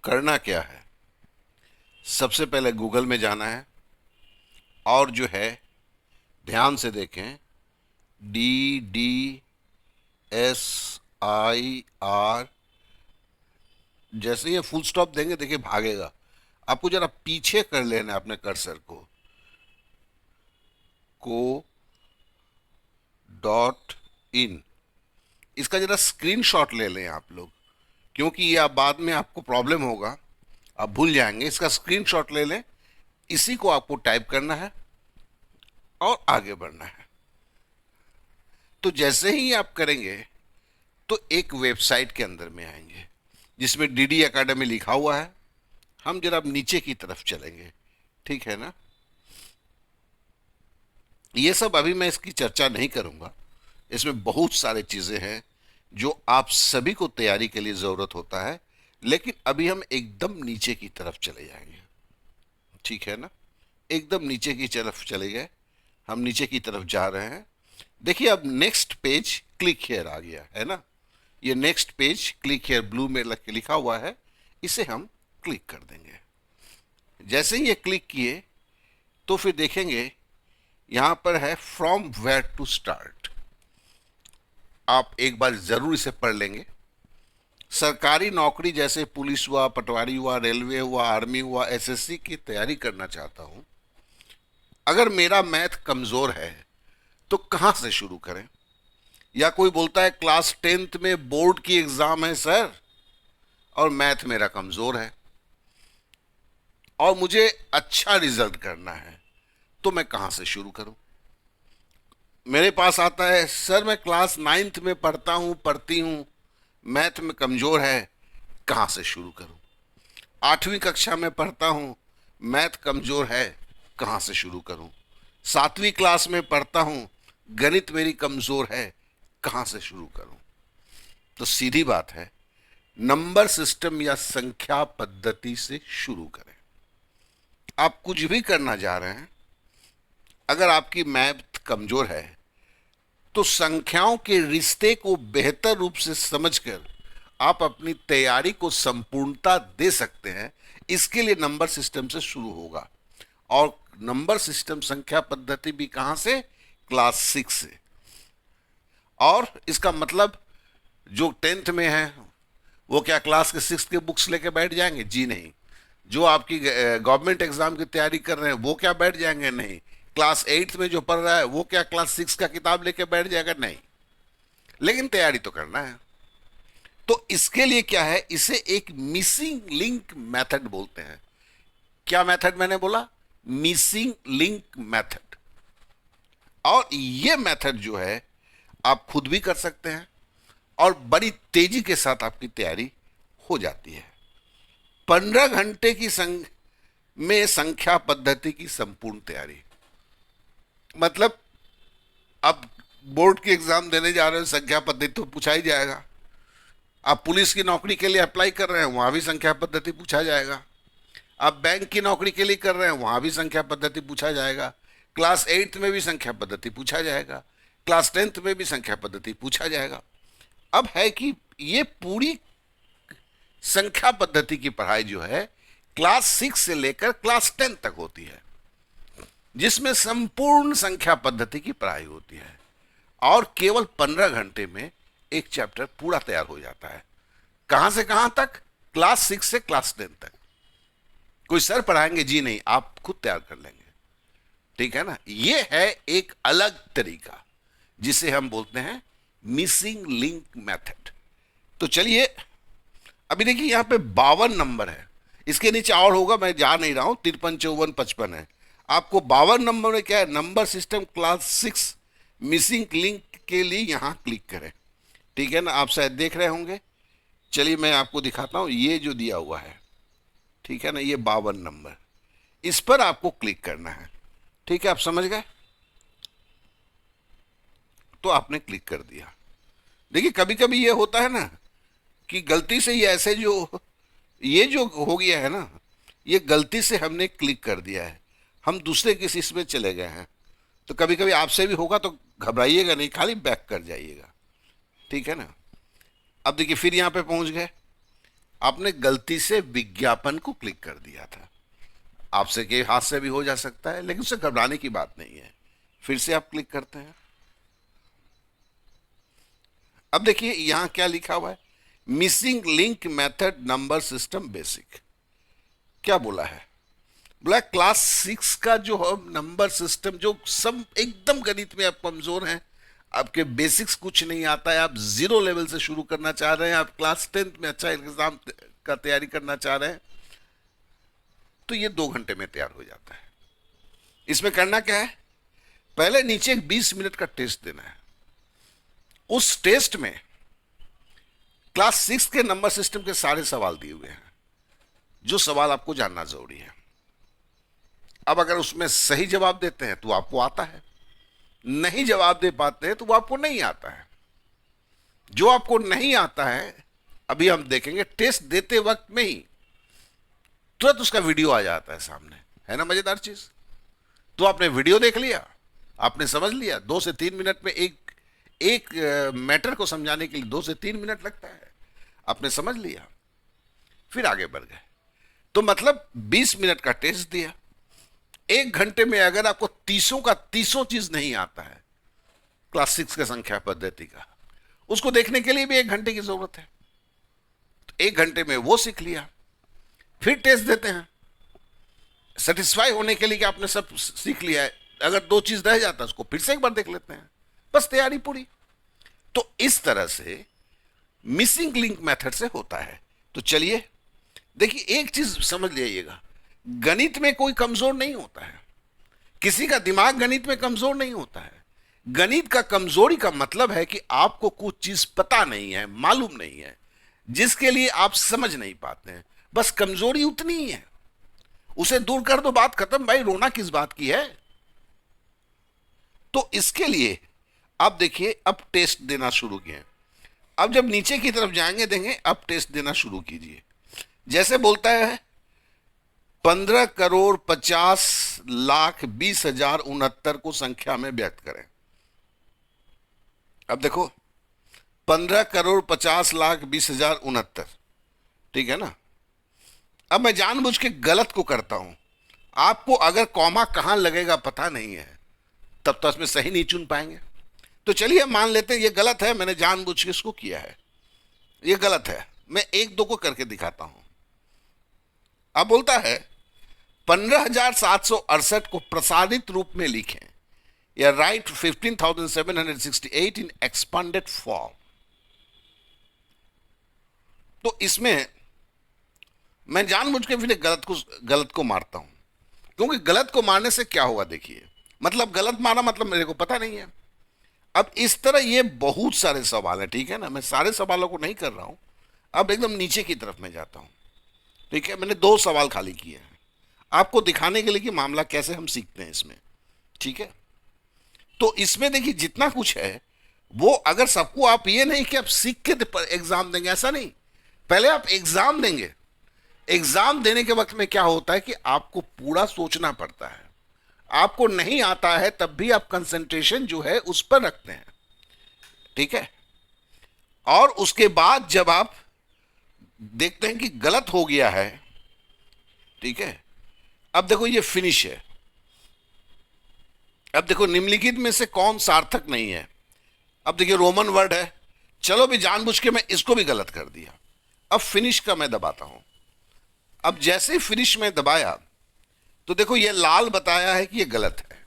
करना क्या है, सबसे पहले गूगल में जाना है और जो है ध्यान से देखें, DDSIR, जैसे ये फुल स्टॉप देंगे देखिए भागेगा। आपको जरा पीछे कर लेना है अपने कर्सर को डॉट इन। इसका जरा स्क्रीनशॉट ले लें आप लोग, क्योंकि ये आप बाद में आपको प्रॉब्लम होगा, आप भूल जाएंगे। इसका स्क्रीनशॉट ले लें, इसी को आपको टाइप करना है और आगे बढ़ना है। तो जैसे ही आप करेंगे तो एक वेबसाइट के अंदर में आएंगे जिसमें डीडी एकेडमी लिखा हुआ है। हम जरा अब नीचे की तरफ चलेंगे, ठीक है ना। ये सब अभी मैं इसकी चर्चा नहीं करूंगा, इसमें बहुत सारे चीजें हैं जो आप सभी को तैयारी के लिए जरूरत होता है, लेकिन अभी हम एकदम नीचे की तरफ चले जाएंगे, ठीक है ना। एकदम नीचे की तरफ चले गए, हम नीचे की तरफ जा रहे हैं। देखिए अब नेक्स्ट पेज क्लिक हियर आ गया है ना। ये next page click here blue में लिखा हुआ है, इसे हम क्लिक कर देंगे। जैसे ही ये क्लिक किए तो फिर देखेंगे यहां पर है फ्रॉम वेयर टू स्टार्ट। आप एक बार जरूर इसे पढ़ लेंगे। सरकारी नौकरी जैसे पुलिस हुआ, पटवारी हुआ, रेलवे हुआ, आर्मी हुआ, एसएससी की तैयारी करना चाहता हूं। अगर मेरा मैथ कमजोर है तो कहां से शुरू करें। या कोई बोलता है क्लास 10th में बोर्ड की एग्जाम है सर, और मैथ मेरा कमजोर है और मुझे अच्छा रिजल्ट करना है, तो मैं कहां से शुरू करूं। मेरे पास आता है सर मैं क्लास 9th में पढ़ती हूं, मैथ में कमजोर है, कहां से शुरू करूं। 8वीं कक्षा में पढ़ता हूं, मैथ कमजोर है, कहां से शुरू करूं। 7वीं क्लास में पढ़ता हूं, गणित मेरी कमजोर है, कहां से शुरू करूं। तो सीधी बात है, नंबर सिस्टम या संख्या पद्धति से शुरू करें। आप कुछ भी करना जा रहे हैं, अगर आपकी मैथ कमजोर है तो संख्याओं के रिश्ते को बेहतर रूप से समझकर आप अपनी तैयारी को संपूर्णता दे सकते हैं। इसके लिए नंबर सिस्टम से शुरू होगा, और नंबर सिस्टम संख्या पद्धति भी कहां से, क्लास 6 से। और इसका मतलब जो 10th में है वो क्या क्लास के 6 के बुक्स लेके बैठ जाएंगे, जी नहीं। जो आपकी गवर्नमेंट एग्जाम की तैयारी कर रहे हैं वो क्या बैठ जाएंगे, नहीं। क्लास 8th में जो पढ़ रहा है वो क्या क्लास 6 का किताब लेके बैठ जाएगा, नहीं। लेकिन तैयारी तो करना है। तो इसके लिए क्या है, इसे एक मिसिंग लिंक मेथड बोलते हैं। क्या मेथड मैंने बोला, मिसिंग लिंक मेथड। और ये मेथड जो है आप खुद भी कर सकते हैं और बड़ी तेजी के साथ आपकी तैयारी हो जाती है। 15 घंटे की में संख्या पद्धति की संपूर्ण तैयारी। मतलब अब बोर्ड की एग्जाम देने जा रहे हो, संख्या पद्धति तो पूछा ही जाएगा। आप पुलिस की नौकरी के लिए अप्लाई कर रहे हैं, वहां भी संख्या पद्धति पूछा जाएगा। आप बैंक की नौकरी के लिए कर रहे हैं, वहां भी संख्या पद्धति पूछा जाएगा। क्लास 8th में भी संख्या पद्धति पूछा जाएगा, क्लास 10th में भी संख्या पद्धति पूछा जाएगा। अब है कि ये पूरी संख्या पद्धति की पढ़ाई जो है क्लास 6 से लेकर क्लास 10 तक होती है, जिसमें संपूर्ण संख्या पद्धति की पढ़ाई होती है। और केवल 15 घंटे में एक चैप्टर पूरा तैयार हो जाता है। कहां से कहां तक, क्लास 6 से क्लास 10 तक। कोई सर पढ़ाएंगे, जी नहीं, आप खुद तैयार कर लेंगे, ठीक है ना। ये है एक अलग तरीका जिसे हम बोलते हैं मिसिंग लिंक मेथड। तो चलिए अभी देखिए यहां पे 52 नंबर है, इसके नीचे और होगा, मैं जा नहीं रहा हूं। 53, 54, 55 है। आपको 52 नंबर में क्या है, number system class 6 missing link के लिए यहां क्लिक करें, ठीक है ना। आप शायद देख रहे होंगे, चलिए मैं आपको दिखाता हूं। ये जो दिया हुआ है, ठीक है ना, ये 52 नंबर, इस पर आपको क्लिक करना है, ठीक है। आप समझ गए, तो आपने क्लिक कर दिया। देखिए कभी कभी ये होता है ना कि गलती से ये ऐसे ये जो हो गया है ना, ये गलती से हमने क्लिक कर दिया है, हम दूसरे किसी इसमें चले गए हैं। तो कभी कभी आपसे भी होगा, तो घबराइएगा नहीं, खाली बैक कर जाइएगा, ठीक है ना। अब देखिए फिर यहां पे पहुंच गए, आपने गलती से विज्ञापन को क्लिक कर दिया था। आपसे के हाथ से भी हो जा सकता है, लेकिन उससे घबराने की बात नहीं है। फिर से आप क्लिक करते हैं। अब देखिए यहां क्या लिखा हुआ है, missing link method number system basic. क्या बोला है? बोला क्लास 6 का जो नंबर सिस्टम, जो सब एकदम गणित में आप कमजोर हैं, आपके बेसिक्स कुछ नहीं आता है, आप जीरो लेवल से शुरू करना चाह रहे हैं, आप क्लास 10th में अच्छा एग्जाम का तैयारी करना चाह रहे हैं, तो ये 2 घंटे में तैयार हो जाता है। इसमें करना क्या है, पहले नीचे एक 20 मिनट का टेस्ट देना है। उस टेस्ट में क्लास 6 के नंबर सिस्टम के सारे सवाल दिए हुए हैं, जो सवाल आपको जानना जरूरी है। अब अगर उसमें सही जवाब देते हैं तो आपको आता है, नहीं जवाब दे पाते हैं तो वो आपको नहीं आता है। जो आपको नहीं आता है, अभी हम देखेंगे, टेस्ट देते वक्त में ही तुरंत उसका वीडियो आ जाता है सामने। है ना मजेदार चीज? तो आपने वीडियो देख लिया, आपने समझ लिया। 2 से 3 मिनट में एक मैटर को समझाने के लिए 2 से 3 मिनट लगता है, आपने समझ लिया, फिर आगे बढ़ गए। तो मतलब 20 मिनट का टेस्ट दिया। 1 घंटे में अगर आपको तीसों का तीसों चीज नहीं आता है क्लास 6 के संख्या पद्धति का, उसको देखने के लिए भी 1 घंटे की जरूरत है। तो 1 घंटे में वो सीख लिया, फिर टेस्ट देते हैं सेटिस्फाई होने के लिए कि आपने सब सीख लिया है। अगर 2 चीज रह जाता है उसको फिर से एक बार देख लेते हैं, बस तैयारी पूरी। तो इस तरह से मिसिंग लिंक मेथड से होता है। तो चलिए देखिए, एक चीज समझ लीजिएगा, गणित में कोई कमजोर नहीं होता है, किसी का दिमाग गणित में कमजोर नहीं होता है। गणित का कमजोरी का मतलब है कि आपको कुछ चीज पता नहीं है, मालूम नहीं है, जिसके लिए आप समझ नहीं पाते हैं। बस कमजोरी उतनी ही है, उसे दूर कर दो, बात खत्म। भाई रोना किस बात की है? तो इसके लिए आप देखिए, अब टेस्ट देना शुरू किए। अब जब नीचे की तरफ जाएंगे देंगे, अब टेस्ट देना शुरू कीजिए। जैसे बोलता है 15,50,20,69 को संख्या में व्यक्त करें। अब देखो 15,50,20,69, ठीक है ना? अब मैं जानबूझ के गलत को करता हूं। आपको अगर कॉमा कहां लगेगा पता नहीं है, तब तो इसमें सही नहीं चुन पाएंगे। तो चलिए मान लेते हैं ये गलत है, मैंने जानबूझ के इसको किया है, ये गलत है। मैं 1-2 को करके दिखाता हूं। अब बोलता है 15,768 को प्रसारित रूप में लिखें, या राइट 15,768 इन एक्सपांडेड फॉर्म। तो इसमें मैं जानबूझ के फिर गलत को मारता हूं, क्योंकि गलत को मारने से क्या होगा देखिए, मतलब गलत मारा मतलब मेरे को पता नहीं है। अब इस तरह ये बहुत सारे सवाल हैं, ठीक है ना? मैं सारे सवालों को नहीं कर रहा हूं, अब एकदम नीचे की तरफ मैं जाता हूं, ठीक है? मैंने 2 सवाल खाली किए हैं आपको दिखाने के लिए कि मामला कैसे हम सीखते हैं इसमें, ठीक है? तो इसमें देखिए जितना कुछ है वो, अगर सबको आप ये नहीं कि आप सीख के एग्जाम देंगे, ऐसा नहीं। पहले आप एग्जाम देंगे, एग्जाम देने के वक्त में क्या होता है कि आपको पूरा सोचना पड़ता है। आपको नहीं आता है तब भी आप कंसंट्रेशन जो है उस पर रखते हैं, ठीक है? और उसके बाद जब आप देखते हैं कि गलत हो गया है, ठीक है, अब देखो ये फिनिश है। अब देखो निम्नलिखित में से कौन सार्थक नहीं है। अब देखिए रोमन वर्ड है, चलो भी जानबूझ के मैं इसको भी गलत कर दिया। अब फिनिश का मैं दबाता हूं। अब जैसे ही फिनिश में दबाया तो देखो ये लाल बताया है कि ये गलत है,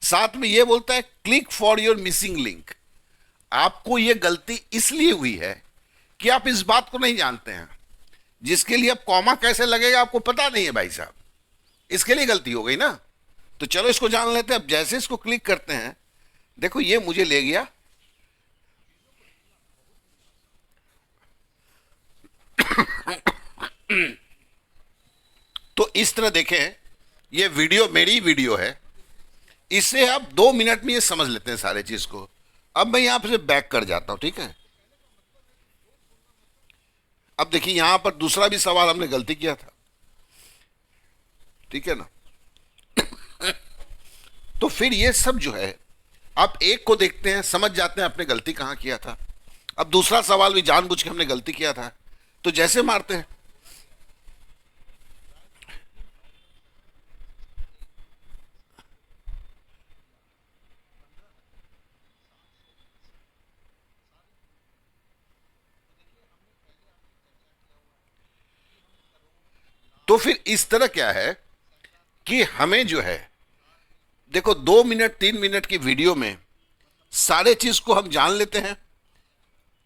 साथ में ये बोलता है click for your missing link. आपको ये गलती इसलिए हुई है कि आप इस बात को नहीं जानते हैं, जिसके लिए अब कॉमा कैसे लगेगा आपको पता नहीं है भाई साहब, इसके लिए गलती हो गई ना। तो चलो इसको जान लेते हैं। अब जैसे इसको क्लिक करते हैं, देखो ये मुझे ले गया तो इस तरह देखें, ये वीडियो मेरी वीडियो है, इससे आप 2 मिनट में ये समझ लेते हैं सारे चीज को। अब मैं यहां से बैक कर जाता हूं, ठीक है? अब देखिए यहां पर दूसरा भी सवाल हमने गलती किया था, ठीक है ना? तो फिर ये सब जो है, आप एक को देखते हैं, समझ जाते हैं आपने गलती कहां किया था। अब दूसरा सवाल भी जानबूझ के हमने गलती किया था, तो जैसे मारते हैं। तो फिर इस तरह क्या है कि हमें जो है, देखो 2 मिनट 3 मिनट की वीडियो में सारे चीज को हम जान लेते हैं।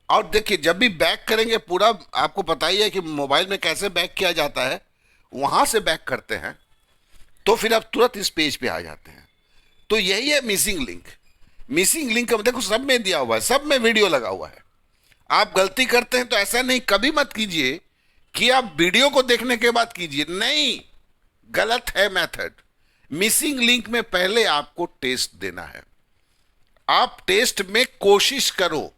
और देखिए जब भी बैक करेंगे पूरा, आपको पता ही है कि मोबाइल में कैसे बैक किया जाता है, वहां से बैक करते हैं तो फिर आप तुरंत इस पेज पे आ जाते हैं। तो यही है मिसिंग लिंक। मिसिंग लिंक का देखो सब में दिया हुआ है, सब में वीडियो लगा हुआ है। आप गलती करते हैं तो ऐसा नहीं, कभी मत कीजिए कि आप वीडियो को देखने के बाद कीजिए, नहीं, गलत है मेथड। मिसिंग लिंक में पहले आपको टेस्ट देना है। आप टेस्ट में कोशिश करो,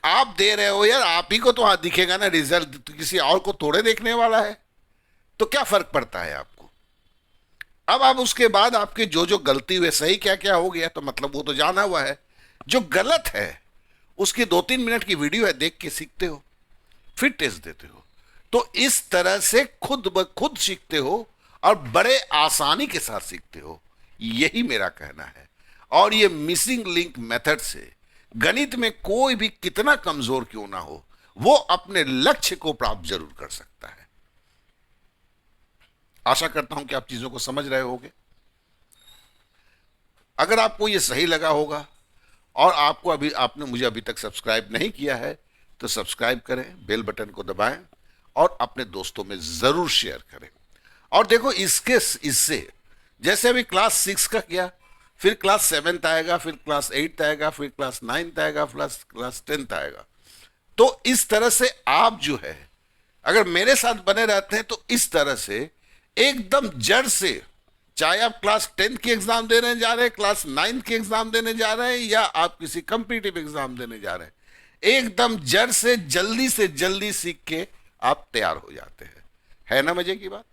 आप दे रहे हो यार, आप ही को तो हाँ दिखेगा ना रिजल्ट, तो किसी और को थोड़े देखने वाला है, तो क्या फर्क पड़ता है आपको। अब आप उसके बाद आपके जो जो गलती हुए, सही क्या क्या हो गया तो मतलब वो तो जाना हुआ है। जो गलत है उसकी 2-3 मिनट की वीडियो है, देख के सीखते हो, फिर टेस्ट देते हो। तो इस तरह से खुद ब खुद सीखते हो और बड़े आसानी के साथ सीखते हो, यही मेरा कहना है। और ये मिसिंग लिंक मेथड से गणित में कोई भी कितना कमजोर क्यों ना हो, वो अपने लक्ष्य को प्राप्त जरूर कर सकता है। आशा करता हूं कि आप चीजों को समझ रहे होंगे। अगर आपको ये सही लगा होगा और आपको आपने मुझे अभी तक सब्सक्राइब नहीं किया है तो सब्सक्राइब करें, बेल बटन को दबाएं और अपने दोस्तों में जरूर शेयर करें। और देखो इससे जैसे अभी क्लास 6 का किया, फिर क्लास 7th आएगा, फिर क्लास 8th आएगा, फिर क्लास 9th आएगा, प्लस क्लास 10th आएगा। तो इस तरह से आप जो है अगर मेरे साथ बने रहते हैं तो इस तरह से एकदम जड़ से, चाहे आप क्लास 10th की एग्जाम देने जा रहे हैं, क्लास 9th की एग्जाम देने जा रहे हैं, या आप किसी कंपिटिटिव एग्जाम देने जा रहे हैं, एकदम जड़ से जल्दी सीख के आप तैयार हो जाते हैं। है ना मजे की बात।